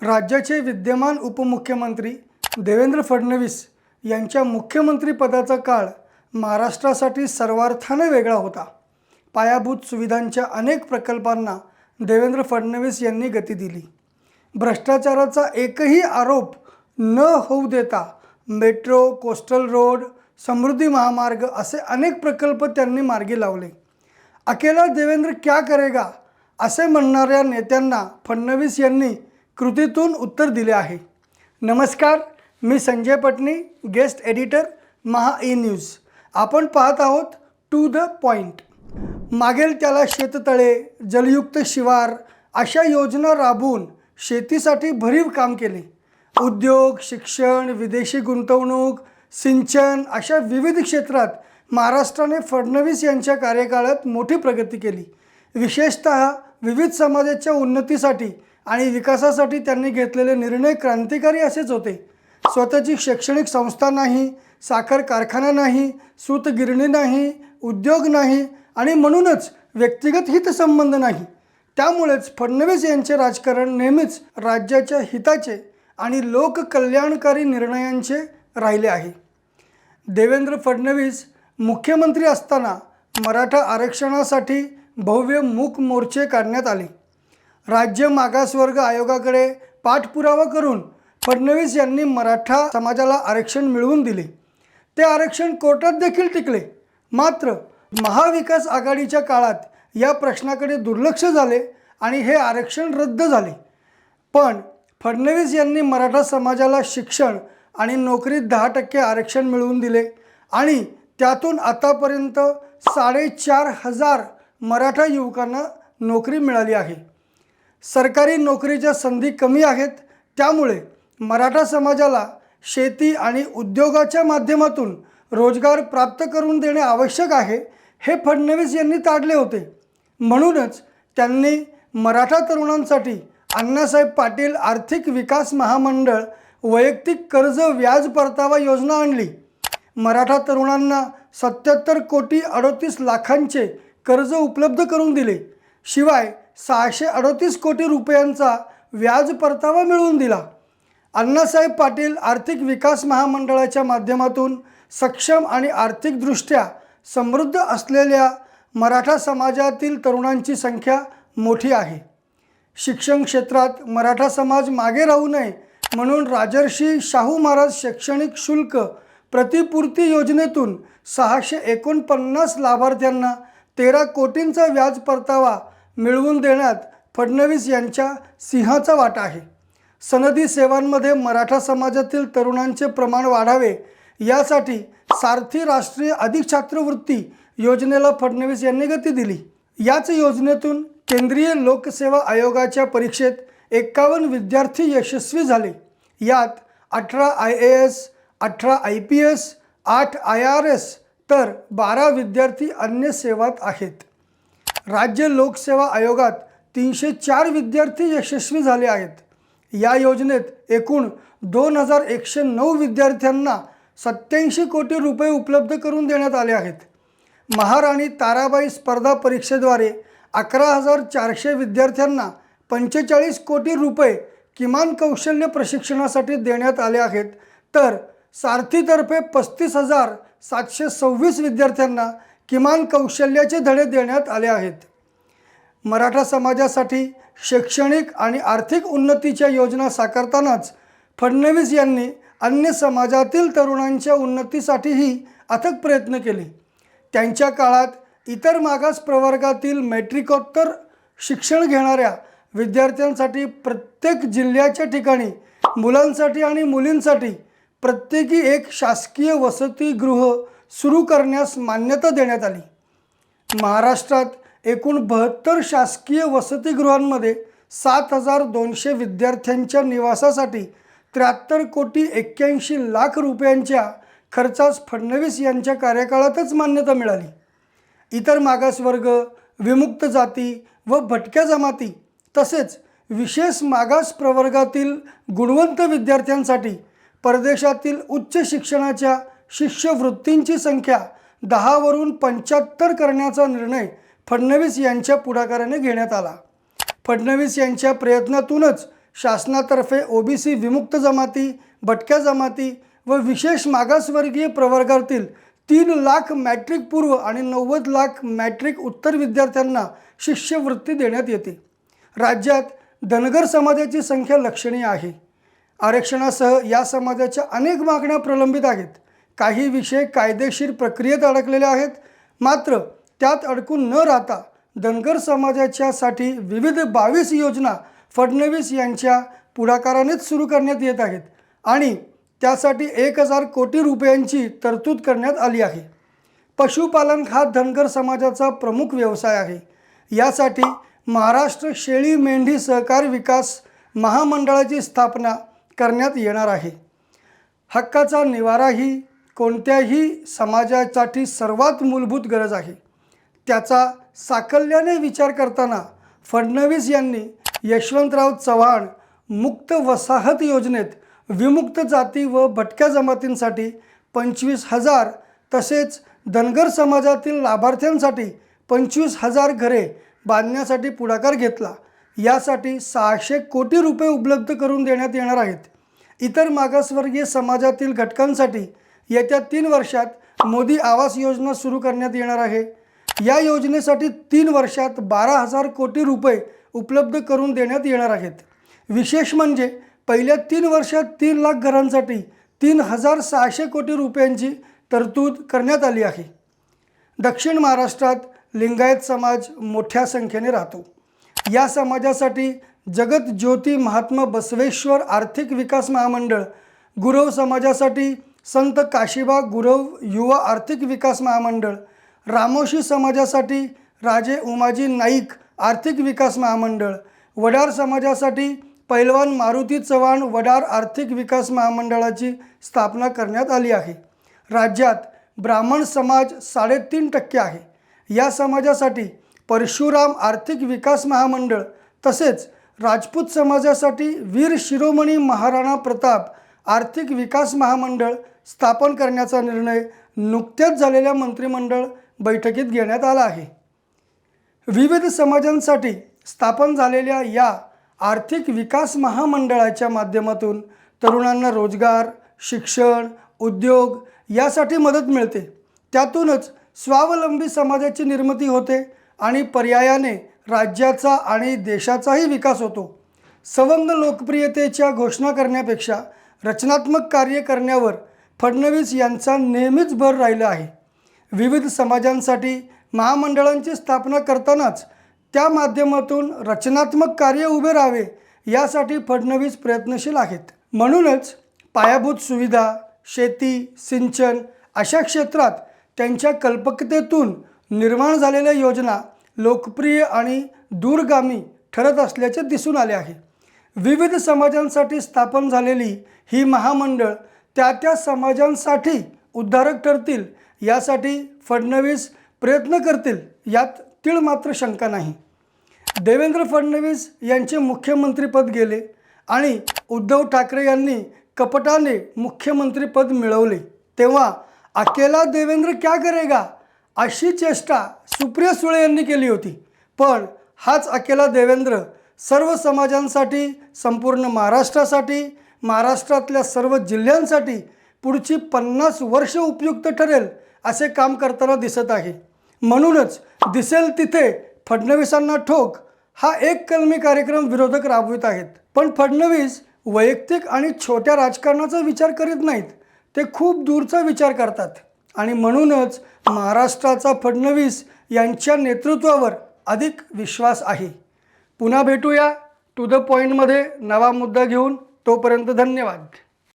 राज्याचे विद्यमान उपमुख्यमंत्री देवेंद्र फडणवीस यांच्या मुख्यमंत्रीपदाचा काळ महाराष्ट्रासाठी सर्वार्थाने वेगळा होता। पायाभूत सुविधांच्या अनेक प्रकल्पांना देवेंद्र फडणवीस यांनी गती दिली। भ्रष्टाचाराचा एकही आरोप न होऊ देता मेट्रो, कोस्टल रोड, समृद्धी महामार्ग असे अनेक प्रकल्प त्यांनी मार्गी लावले। अकेला देवेंद्र क्या करेगा असे म्हणणाऱ्या नेत्यांना फडणवीस यांनी कृतीतून उत्तर दिले आहे। नमस्कार, मी संजय पटनी, गेस्ट एडिटर, महा ई न्यूज। आपण पाहत आहोत टू द पॉइंट। मागेल त्याला शेततळे, जलयुक्त शिवार अशा योजना राबवून शेतीसाठी भरीव काम केले। उद्योग, शिक्षण, विदेशी गुंतवणूक, सिंचन अशा विविध क्षेत्रात महाराष्ट्राने फडणवीस यांच्या कार्यकाळात मोठी प्रगती केली। विशेषतः विविध समाजाच्या उन्नतीसाठी आणि विकासासाठी त्यांनी घेतलेले निर्णय क्रांतिकारी असेच होते। स्वतःची शैक्षणिक संस्था नाही, साखर कारखाना नाही, सूतगिरणी नाही, उद्योग नाही आणि म्हणूनच व्यक्तिगत हितसंबंध नाही। त्यामुळेच फडणवीस यांचे राजकारण नेहमीच राज्याच्या हिताचे आणि लोककल्याणकारी निर्णयांचे राहिले आहे। देवेंद्र फडणवीस मुख्यमंत्री असताना मराठा आरक्षणासाठी भव्य मूक मोर्चे काढण्यात आले। राज्य मागासवर्ग आयोगाकडे पाठपुरावा करून फडणवीस यांनी मराठा समाजाला आरक्षण मिळवून दिले। ते आरक्षण कोर्टात देखील टिकले। मात्र महाविकास आघाडीच्या काळात या प्रश्नाकडे दुर्लक्ष झाले आणि हे आरक्षण रद्द झाले। पण फडणवीस यांनी मराठा समाजाला शिक्षण आणि नोकरीत 10% आरक्षण मिळवून दिले आणि त्यातून आतापर्यंत 4,500 मराठा युवकांना नोकरी मिळाली आहे। सरकारी नोकरीच्या संधी कमी आहेत, त्यामुळे मराठा समाजाला शेती आणि उद्योगाच्या माध्यमातून रोजगार प्राप्त करून देणे आवश्यक आहे, हे फडणवीस यांनी ताडले होते। म्हणूनच त्यांनी मराठा तरुणांसाठी अण्णासाहेब पाटील आर्थिक विकास महामंडळ वैयक्तिक कर्ज व्याज परतावा योजना आणली। मराठा तरुणांना 77 कोटी 38 लाखांचे कर्ज उपलब्ध करून दिले। शिवाय 638 कोटी रुपयांचा व्याज परतावा मिळवून दिला। अण्णासाहेब पाटील आर्थिक विकास महामंडळाच्या माध्यमातून सक्षम आणि आर्थिकदृष्ट्या समृद्ध असलेल्या मराठा समाजातील तरुणांची संख्या मोठी आहे। शिक्षण क्षेत्रात मराठा समाज मागे राहू नये म्हणून राजर्षी शाहू महाराज शैक्षणिक शुल्क प्रतिपूर्ती योजनेतून 649 लाभार्थ्यांना 13 कोटींचा व्याज परतावा मिळवून देण्यात फडणवीस यांच्या सिंहाचा वाटा आहे। सनदी सेवांमध्ये मराठा समाजातील तरुणांचे प्रमाण वाढावे यासाठी सारथी राष्ट्रीय अधिक छात्रवृत्ती योजनेला फडणवीस यांनी गती दिली। याच योजनेतून केंद्रीय लोकसेवा आयोगाच्या परीक्षेत 51 विद्यार्थी यशस्वी झाले। यात 18 IAS, 18 IPS, 8 IRS तर 12 विद्यार्थी अन्य सेवात आहेत। राज्य लोकसेवा आयोगात 304 विद्यार्थी यशस्वी झाले आहेत। या योजनेत एकूण 2109 विद्यार्थ्यांना 87 कोटी रुपये उपलब्ध करून देण्यात आले आहेत। महाराणी ताराबाई स्पर्धा परीक्षेद्वारे 11,400 विद्यार्थ्यांना 45 कोटी रुपये किमान कौशल्य प्रशिक्षणासाठी देण्यात आले आहेत, तर सारथीतर्फे 35,726 विद्यार्थ्यांना किमान कौशल्याचे धडे देण्यात आले आहेत। मराठा समाजासाठी शैक्षणिक आणि आर्थिक उन्नतीच्या योजना साकारतानाच फडणवीस यांनी अन्य समाजातील तरुणांच्या उन्नतीसाठीही अथक प्रयत्न केले। त्यांच्या काळात इतर मागास प्रवर्गातील मॅट्रिकोत्तर शिक्षण घेणाऱ्या विद्यार्थ्यांसाठी प्रत्येक जिल्ह्याच्या ठिकाणी मुलांसाठी आणि मुलींसाठी प्रत्येकी एक शासकीय वसतिगृह सुरू करण्यास मान्यता देण्यात आली। महाराष्ट्रात एकूण 72 शासकीय वसतिगृहांमध्ये 7,200 विद्यार्थ्यांच्या निवासासाठी 73 कोटी 81 लाख रुपयांच्या खर्चास फडणवीस यांच्या कार्यकाळातच मान्यता मिळाली। इतर मागासवर्ग, विमुक्त जाती व भटक्या जमाती तसेच विशेष मागास प्रवर्गातील गुणवंत विद्यार्थ्यांसाठी परदेशातील उच्च शिक्षणाच्या शिष्यवृत्तींची संख्या 10 वरून 75 करण्याचा निर्णय फडणवीस यांच्या पुढाकाराने घेण्यात आला। फडणवीस यांच्या प्रयत्नातूनच शासनातर्फे ओबीसी विमुक्त जमाती, भटक्या जमाती व विशेष मागासवर्गीय प्रवर्गातील 3 लाख मॅट्रिक पूर्व आणि 90 लाख मॅट्रिक उत्तर विद्यार्थ्यांना शिष्यवृत्ती देण्यात येते। राज्यात धनगर समाजाची संख्या लक्षणीय आहे। आरक्षणासह या समाजाच्या अनेक मागण्या प्रलंबित आहेत। काही विषय कायदेशीर प्रक्रियेत अडकलेले आहेत, मात्र त्यात अडकून न राहता धनगर समाजाच्यासाठी विविध 22 योजना फडणवीस यांच्या पुढाकारानेच सुरू करण्यात येत आहेत आणि त्यासाठी 1000 कोटी रुपयांची तरतूद करण्यात आली आहे। पशुपालन हा धनगर समाजाचा प्रमुख व्यवसाय आहे। यासाठी महाराष्ट्र शेळी मेंढी सहकार विकास महामंडळाची स्थापना करण्यात येणार आहे। हक्काचा निवारा ही कोणत्याही समाजासाठी सर्वात मूलभूत गरज आहे। त्याचा साकल्याने विचार करताना फडणवीस यांनी यशवंतराव चव्हाण मुक्त वसाहत योजनेत विमुक्त जाती व भटक्या जमातींसाठी 25,000 तसेच धनगर समाजातील लाभार्थ्यांसाठी 25,000 घरे बांधण्यासाठी पुढाकार घेतला। यासाठी 600 कोटी रुपये उपलब्ध करून देण्यात येणार आहेत। इतर मागासवर्गीय समाजातील घटकांसाठी येत्या 3 वर्षात मोदी आवास योजना सुरू करण्यात येणार आहे। या योजनेसाठी 3 वर्षात 12,000 कोटी रुपये उपलब्ध करून देण्यात येणार आहेत। विशेष म्हणजे पहिल्या 3 वर्षात 3 लाख घरांसाठी 3,600 कोटी रुपयांची तरतूद करण्यात आली आहे। दक्षिण महाराष्ट्रात लिंगायत समाज मोठ्या संख्येने राहतो। या समाजासाठी जगत ज्योती महात्मा बसवेश्वर आर्थिक विकास महामंडळ, गुरव समाजासाठी संत काशिबा गुरव युवा आर्थिक विकास महामंडळ, रामोशी समाजासाठी राजे उमाजी नाईक आर्थिक विकास महामंडळ, वडार समाजासाठी पैलवान मारुती चव्हाण वडार आर्थिक विकास महामंडळाची स्थापना करण्यात आली आहे। राज्यात ब्राह्मण समाज 3.5% आहे। या समाजासाठी परशुराम आर्थिक विकास महामंडळ तसेच राजपूत समाजासाठी वीर शिरोमणी महाराणा प्रताप आर्थिक विकास महामंडळ स्थापन करण्याचा निर्णय नुकत्याच झालेल्या मंत्रिमंडळ बैठकीत घेण्यात आला आहे। विविध समाजांसाठी स्थापन झालेल्या या आर्थिक विकास महामंडळाच्या माध्यमातून तरुणांना रोजगार, शिक्षण, उद्योग यासाठी मदत मिळते। त्यातूनच स्वावलंबी समाजाची निर्मिती होते आणि पर्यायाने राज्याचा आणि देशाचाही विकास होतो। सवंग लोकप्रियतेच्या घोषणा करण्यापेक्षा रचनात्मक कार्य करण्यावर फडणवीस यांचा नेहमीच भर राहिला आहे। विविध समाजांसाठी महामंडळांची स्थापना करतानाच त्या माध्यमातून रचनात्मक कार्य उभे राहावे यासाठी फडणवीस प्रयत्नशील आहेत। म्हणूनच पायाभूत सुविधा, शेती, सिंचन अशा क्षेत्रात त्यांच्या कल्पकतेतून निर्माण झालेल्या योजना लोकप्रिय आणि दूरगामी ठरत असल्याचे दिसून आले आहे। विविध समाजांसाठी स्थापन झालेली ही महामंडळ त्या समाजांसाठी उद्धारक ठरतील यासाठी फडणवीस प्रयत्न करतील यात तीळ मात्र शंका नाही। देवेंद्र फडणवीस यांचे मुख्यमंत्रीपद गेले आणि उद्धव ठाकरे यांनी कपटाने मुख्यमंत्रीपद मिळवले तेव्हा अकेला देवेंद्र क्या करेगा अशी चेष्टा सुप्रिया सुळे यांनी केली होती। पण हाच अकेला देवेंद्र सर्व समाजांसाठी, संपूर्ण महाराष्ट्रासाठी, महाराष्ट्रातल्या सर्व जिल्ह्यांसाठी पुढची 50 वर्ष उपयुक्त ठरेल असे काम करताना दिसत आहे। म्हणूनच दिसेल तिथे फडणवीसांना ठोक हा एक कलमी कार्यक्रम विरोधक राबवित आहेत। पण फडणवीस वैयक्तिक आणि छोट्या राजकारणाचा विचार करीत नाहीत, ते खूप दूरचा विचार करतात आणि म्हणूनच महाराष्ट्राचा फडणवीस यांच्या नेतृत्वावर अधिक विश्वास आहे। पुन्हा भेटूया टू द पॉइंटमध्ये नवा मुद्दा घेऊन, तोपर्यंत धन्यवाद।